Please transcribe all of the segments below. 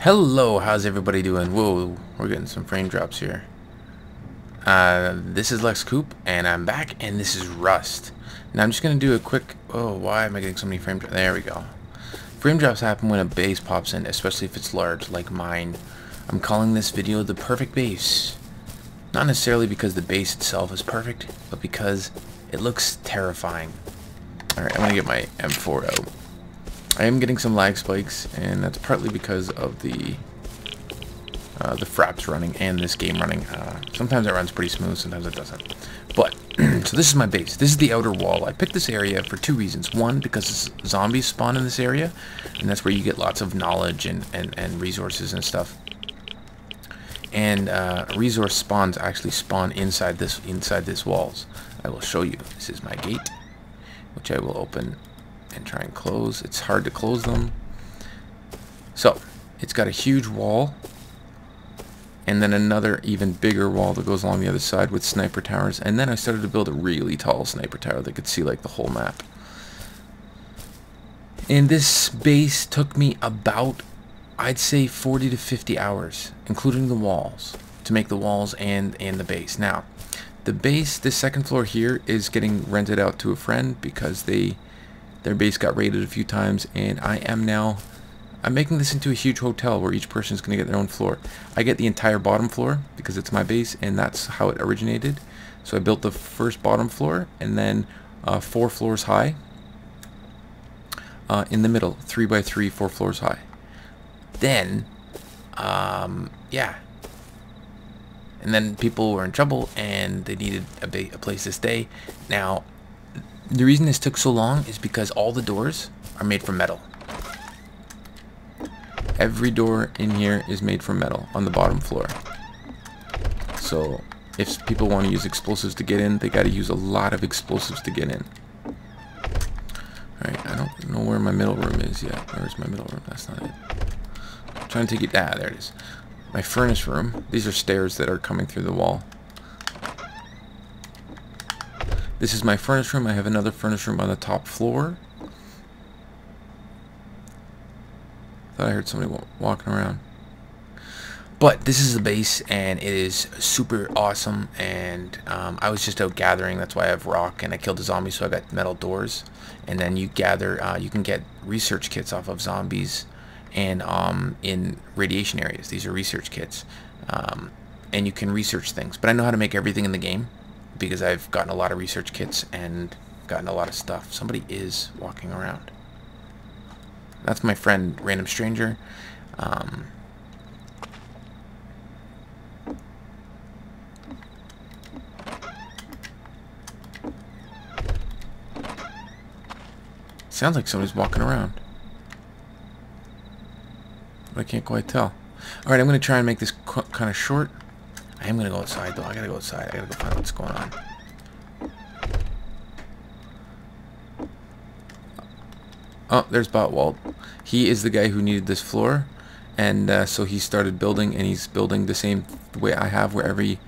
Hello, how's everybody doing? Whoa, we're getting some frame drops here. This is Coupe, and I'm back, and this is Rust. Now I'm just gonna do a quick. Oh, why am I getting so many frame drops? There we go. Frame drops happen when a base pops in, especially if it's large, like mine. I'm calling this video the perfect base. Not necessarily because the base itself is perfect, but because it looks terrifying. Alright, I'm gonna get my M4 out. I am getting some lag spikes, and that's partly because of the fraps running and this game running. Sometimes it runs pretty smooth, sometimes it doesn't. But, so this is my base. This is the outer wall. I picked this area for two reasons. One, because zombies spawn in this area, and that's where you get lots of knowledge and resources and stuff. And resource spawns actually spawn inside this walls. I will show you. This is my gate, which I will open and try and close. It's hard to close them. So it's got a huge wall and then another even bigger wall that goes along the other side with sniper towers, and then I started to build a really tall sniper tower that could see like the whole map. And this base took me about, I'd say, 40 to 50 hours, including the walls, to make the walls and the base. Now the base, this second floor here, is getting rented out to a friend because their base got raided a few times, and I'm making this into a huge hotel where each person is going to get their own floor. I get the entire bottom floor because it's my base, and that's how it originated. So I built the first bottom floor, and then 4 floors high. In the middle, 3 by 3, 4 floors high. Then, yeah. And then people were in trouble, and they needed a place to stay. Now, the reason this took so long is because all the doors are made from metal. Every door in here is made from metal on the bottom floor. So if people want to use explosives to get in, they got to use a lot of explosives to get in. Alright, I don't know where my middle room is yet. Where's my middle room? That's not it. I'm trying to take it. Ah, there it is. My furnace room. These are stairs that are coming through the wall. This is my furnace room. I have another furnace room on the top floor. Thought I heard somebody walking around. But this is the base, and it is super awesome. And I was just out gathering. That's why I have rock, and I killed a zombie, so I got metal doors. And then you gather. You can get research kits off of zombies, and in radiation areas. These are research kits, and you can research things. But I know how to make everything in the game, because I've gotten a lot of research kits and gotten a lot of stuff. Somebody is walking around. That's my friend, random stranger. Sounds like somebody's walking around, but I can't quite tell. Alright, I'm going to try and make this kind of short. I am going to go outside, though. I got to go outside. I got to go find out what's going on. Oh, there's Botwald. He is the guy who needed this floor, and so he started building, and he's building the same way I have, where every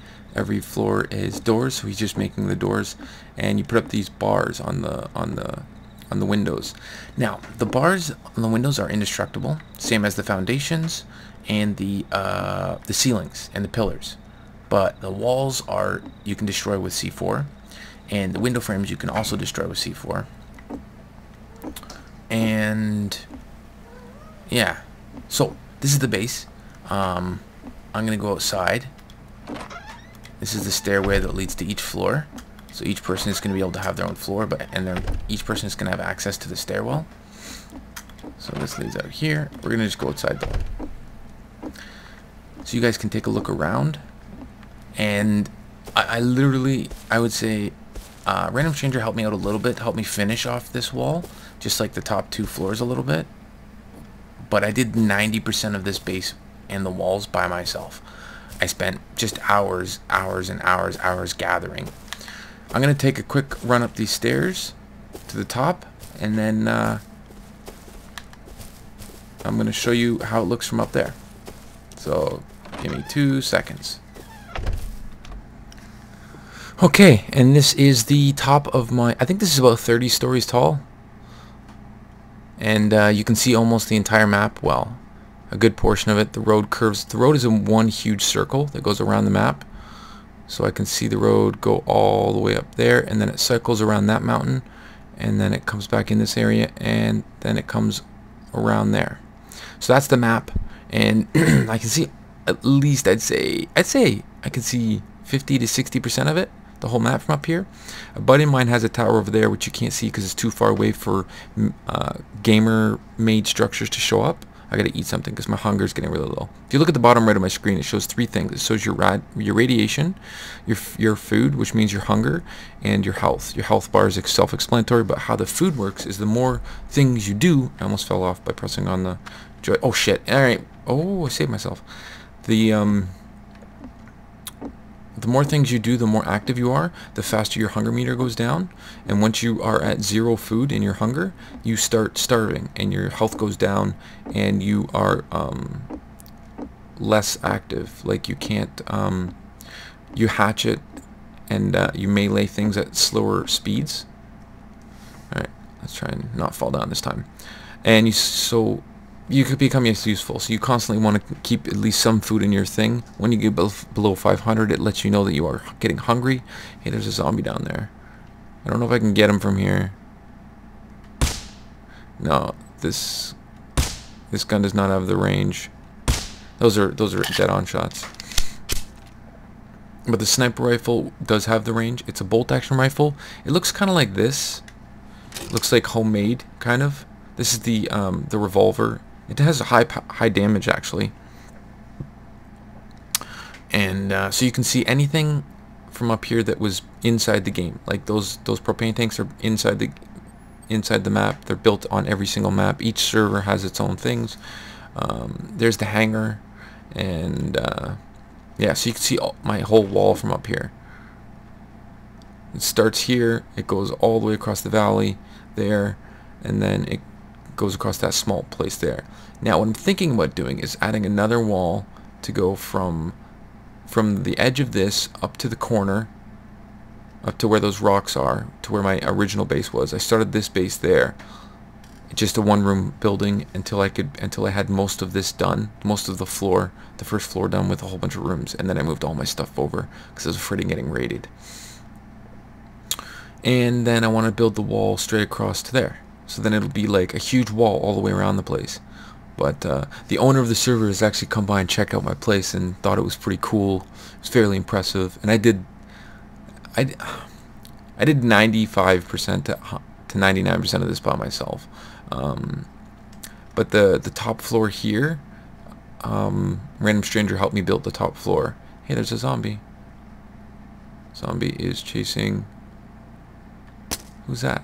floor is doors. So he's just making the doors, and you put up these bars on the windows. Now the bars on the windows are indestructible, same as the foundations and the ceilings and the pillars. But the walls you can destroy with C4, and the window frames you can also destroy with C4. And yeah, so this is the base. I'm gonna go outside. This is the stairway that leads to each floor. So each person is gonna be able to have their own floor, and then each person is gonna have access to the stairwell. So this leads out here. We're gonna just go outside though, so you guys can take a look around. And I would say Random Stranger helped me out a little bit, helped me finish off this wall, just like the top 2 floors a little bit. But I did 90% of this base and the walls by myself. I spent just hours and hours gathering. I'm going to take a quick run up these stairs to the top, and then I'm going to show you how it looks from up there. So give me 2 seconds. Okay, and this is the top of my, I think this is about 30 stories tall. And you can see almost the entire map. Well, a good portion of it. The road curves. The road is in one huge circle that goes around the map. So I can see the road go all the way up there, and then it cycles around that mountain, and then it comes back in this area, and then it comes around there. So that's the map, and I can see at least I'd say I can see 50 to 60% of it, the whole map from up here. A buddy of mine has a tower over there which you can't see because it's too far away for gamer made structures to show up. I gotta eat something because my hunger is getting really low. If you look at the bottom right of my screen, it shows three things. It shows your radiation, your food, which means your hunger, and your health. Your health bar is self-explanatory, but how the food works is the more things you do. I almost fell off by pressing on the joy. Oh shit! All right. Oh, I saved myself. The more things you do, the more active you are, the faster your hunger meter goes down. And once you are at 0 food in your hunger, you start starving and your health goes down and you are less active. Like you can't, you hatchet and you melee things at slower speeds. Alright, let's try and not fall down this time. And you could become useful, so you constantly want to keep at least some food in your thing. When you get below 500, it lets you know that you are getting hungry. Hey, there's a zombie down there. I don't know if I can get him from here. No, this gun does not have the range. Those are dead-on shots. But the sniper rifle does have the range. It's a bolt-action rifle. It looks kind of like this. It looks like homemade, kind of. This is the revolver. It has a high damage actually, and so you can see anything from up here that was inside the game. Like those propane tanks are inside the map. They're built on every single map. Each server has its own things. There's the hangar, and yeah, so you can see my whole wall from up here. It starts here. It goes all the way across the valley there, and then it goes across that small place there. Now what I'm thinking about doing is adding another wall to go from the edge of this up to the corner, up to where those rocks are, to where my original base was. I started this base there, just a one-room building until I had most of this done, most of the floor, the first floor done with a whole bunch of rooms, and then I moved all my stuff over because I was afraid of getting raided. And then I want to build the wall straight across to there. So then it'll be like a huge wall all the way around the place. But the owner of the server has actually come by and checked out my place and thought it was pretty cool. It was fairly impressive. And I did 95% to 99% of this by myself. But the top floor here, random stranger helped me build the top floor. Hey, there's a zombie. Zombie is chasing. Who's that?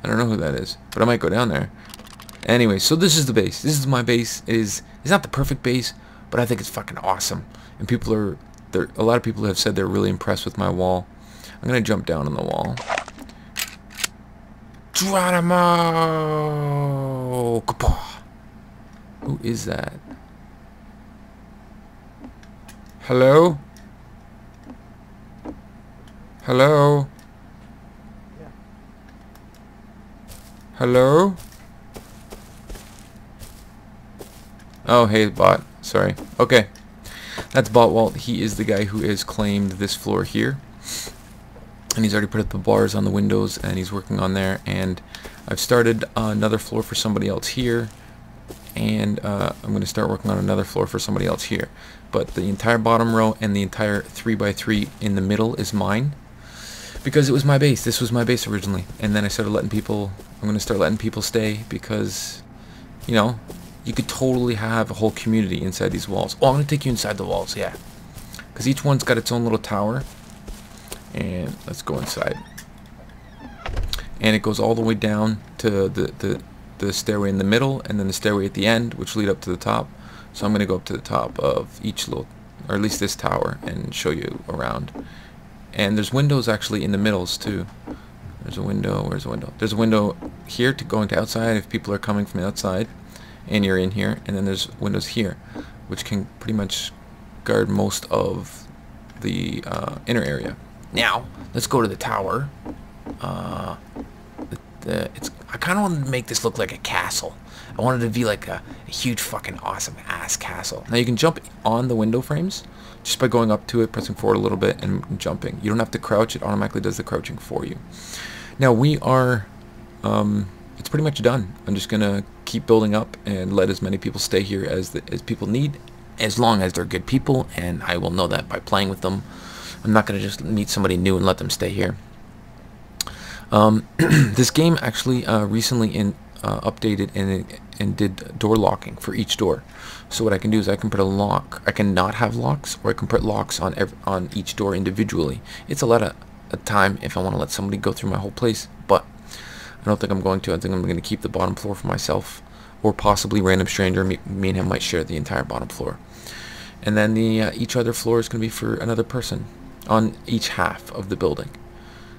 I don't know who that is, but I might go down there. Anyway, so this is the base. This is my base. It's not the perfect base, but I think it's fucking awesome. And a lot of people have said they're really impressed with my wall. I'm gonna jump down on the wall. Geronimo! Who is that? Hello? Hello? Hello? Oh, hey, bot. Sorry. Okay. That's Bot Walt. He is the guy who has claimed this floor here. And he's already put up the bars on the windows, and he's working on there. And I've started another floor for somebody else here. And I'm going to start working on another floor for somebody else here. But the entire bottom row and the entire 3x3 in the middle is mine. Because it was my base. This was my base originally. And then I started letting people... I'm going to start letting people stay because, you know, you could totally have a whole community inside these walls. Oh, I'm going to take you inside the walls, yeah. Because each one's got its own little tower. And let's go inside. And it goes all the way down to the stairway in the middle, and then the stairway at the end, which lead up to the top. So I'm going to go up to the top of each little, or at least this tower, and show you around. And there's windows actually in the middles too. There's a window. Where's the window? There's a window here to going to outside if people are coming from the outside and you're in here. And then there's windows here, which can pretty much guard most of the inner area. Now, let's go to the tower. I kind of wanted to make this look like a castle. I wanted it to be like a huge fucking awesome ass castle. Now you can jump on the window frames just by going up to it, pressing forward a little bit, and jumping. You don't have to crouch. It automatically does the crouching for you. Now we are, it's pretty much done. I'm just going to keep building up and let as many people stay here as people need, as long as they're good people, and I will know that by playing with them. I'm not going to just meet somebody new and let them stay here. This game actually recently updated and did door locking for each door. So what I can do is I can put a lock. I can not have locks, or I can put locks on each door individually. It's a lot of time if I want to let somebody go through my whole place, but I don't think I'm going to. I think I'm going to keep the bottom floor for myself, or possibly random stranger. Me and him might share the entire bottom floor, and then the each other floor is going to be for another person on each half of the building.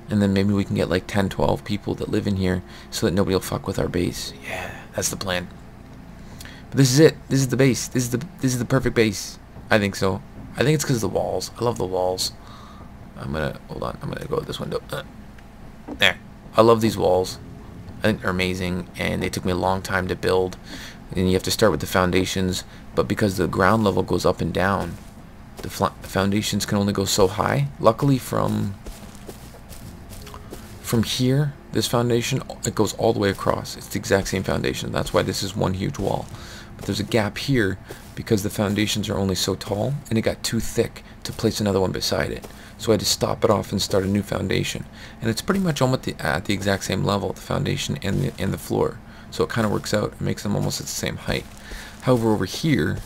And then maybe we can get like 10, 12 people that live in here so that nobody will fuck with our base. Yeah, that's the plan. But this is it. This is the base. This is the perfect base. I think so. I think it's because of the walls. I love the walls. Hold on. I'm gonna go out this window. There. I love these walls. I think they're amazing, and they took me a long time to build. And you have to start with the foundations, but because the ground level goes up and down, the foundations can only go so high. Luckily, from here, this foundation, it goes all the way across. It's the exact same foundation. That's why this is one huge wall. But there's a gap here because the foundations are only so tall, and it got too thick to place another one beside it. So I had to stop it off and start a new foundation. And it's pretty much almost at the exact same level, the foundation and the floor. So it kind of works out. It makes them almost at the same height. However, over here,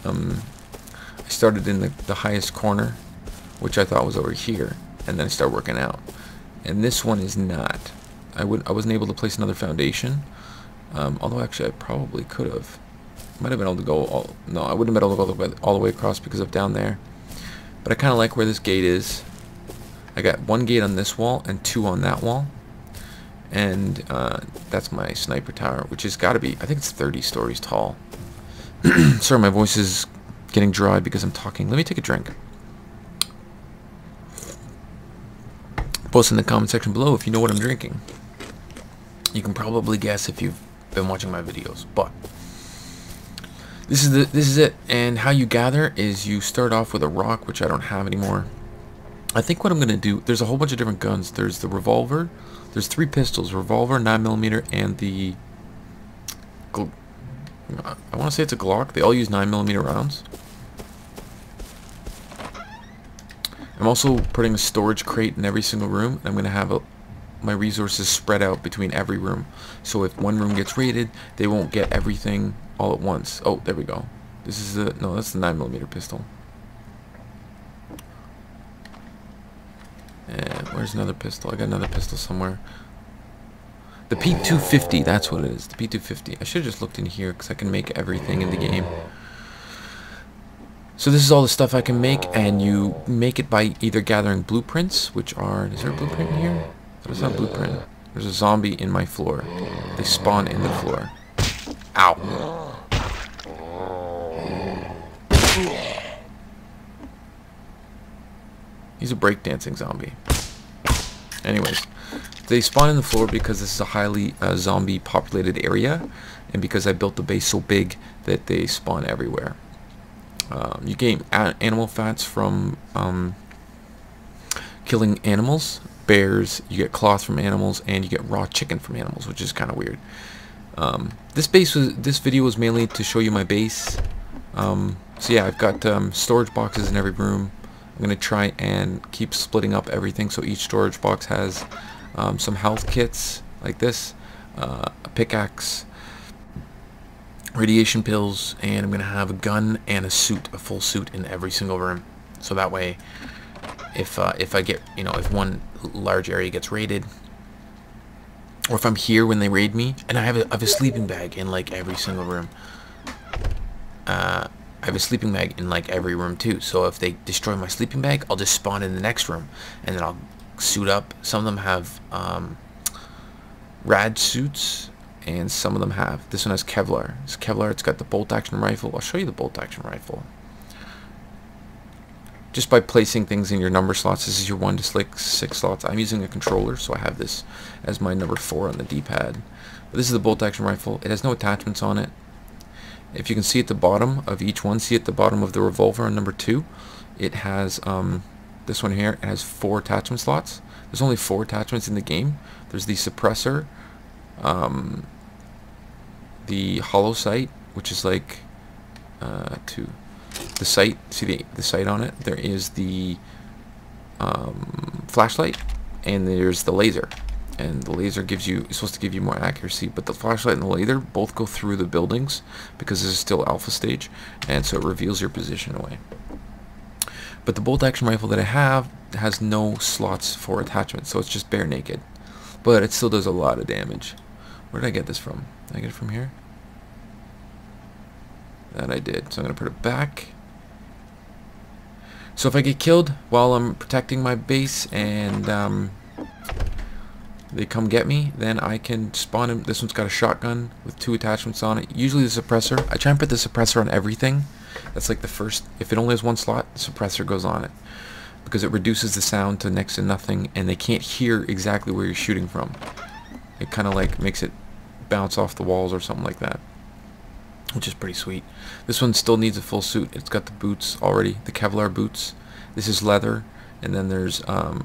I started in the highest corner, which I thought was over here, and then I started working out. And this one is not. I wasn't able to place another foundation, although actually I probably could have. Might have been able to go no, I wouldn't have been able to go all the way across because of down there. But I kind of like where this gate is. I got one gate on this wall and two on that wall, and that's my sniper tower, which has got to be, I think it's 30 stories tall. Sorry, my voice is getting dry because I'm talking. Let me take a drink. Post in the comment section below if you know what I'm drinking. You can probably guess if you've been watching my videos, but this is it. And how you gather is you start off with a rock, which I don't have anymore. I think what I'm gonna do, there's a whole bunch of different guns. There's the revolver, there's 3 pistols, revolver, 9mm, and the I want to say it's a Glock. They all use 9mm rounds. I'm also putting a storage crate in every single room. I'm going to have my resources spread out between every room. So if one room gets raided, they won't get everything all at once. Oh, there we go. This is no, that's the 9mm pistol. And where's another pistol? I got another pistol somewhere. The P250, that's what it is. The P250. I should have just looked in here because I can make everything in the game. So this is all the stuff I can make, and you make it by either gathering blueprints, which are... Is there a blueprint in here? There's not a blueprint. There's a zombie in my floor. They spawn in the floor. Ow. He's a breakdancing zombie. Anyways, they spawn in the floor because this is a highly zombie populated area, and because I built the base so big that they spawn everywhere. You gain animal fats from killing animals, bears. You get cloth from animals, and you get raw chicken from animals, which is kind of weird. This video was mainly to show you my base. So yeah, I've got storage boxes in every room. I'm gonna try and keep splitting up everything so each storage box has some health kits like this, a pickaxe, radiation pills, and I'm gonna have a gun and a suit, a full suit in every single room. So that way, if I get, if one large area gets raided, or if I'm here when they raid me, and I have a sleeping bag in like every single room. I have a sleeping bag in like every room too. So if they destroy my sleeping bag, I'll just spawn in the next room, and then I'll suit up. Some of them have rad suits, and some of them have, this one has Kevlar. It's Kevlar. It's got the bolt action rifle. I'll show you the bolt action rifle. just by placing things in your number slots. This is your 1 to 6 slots. I'm using a controller, so I have this as my number 4 on the D-pad. But this is the bolt-action rifle. It has no attachments on it. If you can see at the bottom of each one, see at the bottom of the revolver on number 2, it has this one here. It has 4 attachment slots. There's only 4 attachments in the game. There's the suppressor, the hollow sight, which is like to the sight. See the sight on it. There is the flashlight, and there's the laser. And the laser is supposed to give you more accuracy, but the flashlight and the laser both go through the buildings because this is still alpha stage, and so it reveals your position away. But the bolt action rifle that I have has no slots for attachments, so it's just bare naked. But it still does a lot of damage. Where did I get this from? Did I get it from here? That I did. So I'm going to put it back. So if I get killed while I'm protecting my base and they come get me, then I can spawn him. This one's got a shotgun with 2 attachments on it. Usually the suppressor. I try and put the suppressor on everything. That's like the first. If it only has 1 slot, the suppressor goes on it, because it reduces the sound to next to nothing, and they can't hear exactly where you're shooting from. It kind of like makes it bounce off the walls or something like that, which is pretty sweet. This one still needs a full suit. It's got the boots already, the Kevlar boots. This is leather, and then there's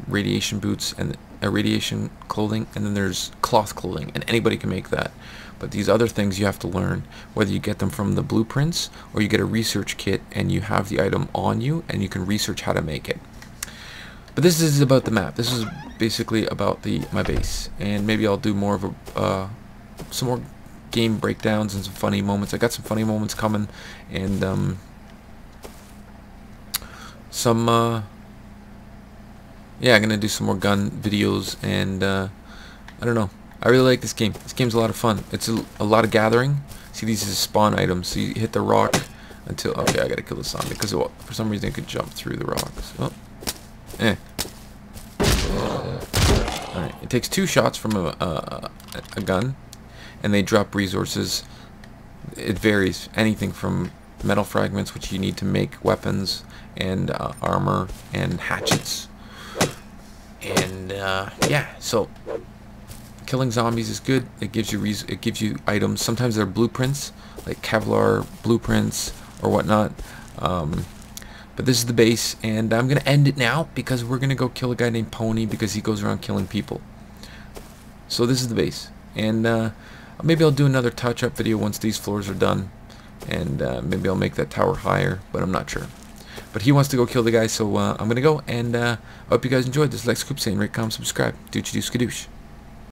radiation boots and radiation clothing, and then there's cloth clothing, and anybody can make that. But these other things you have to learn, whether you get them from the blueprints or you get a research kit and you have the item on you and you can research how to make it. But this is about the map. This is basically about my base, and maybe I'll do more of a some more game breakdowns and some funny moments. I got some funny moments coming, and yeah, I'm gonna do some more gun videos, and I don't know. I really like this game. This game's a lot of fun. It's a lot of gathering. See, these are spawn items. So you hit the rock until... Okay, I gotta kill the zombie because for some reason it could jump through the rocks. Oh. Alright, it takes 2 shots from a gun, and they drop resources. It varies. Anything from metal fragments, which you need to make weapons, and armor, and hatchets. And yeah, so killing zombies is good. It gives you items. Sometimes they're blueprints, like Kevlar blueprints or whatnot. But this is the base, and I'm gonna end it now because we're gonna go kill a guy named Pony because he goes around killing people. So this is the base, and maybe I'll do another touch-up video once these floors are done, and maybe I'll make that tower higher, but I'm not sure. But he wants to go kill the guy, so I'm gonna go, and I hope you guys enjoyed this. Like, Coupe saying, rate, comment, subscribe. Do what you do, skadoosh.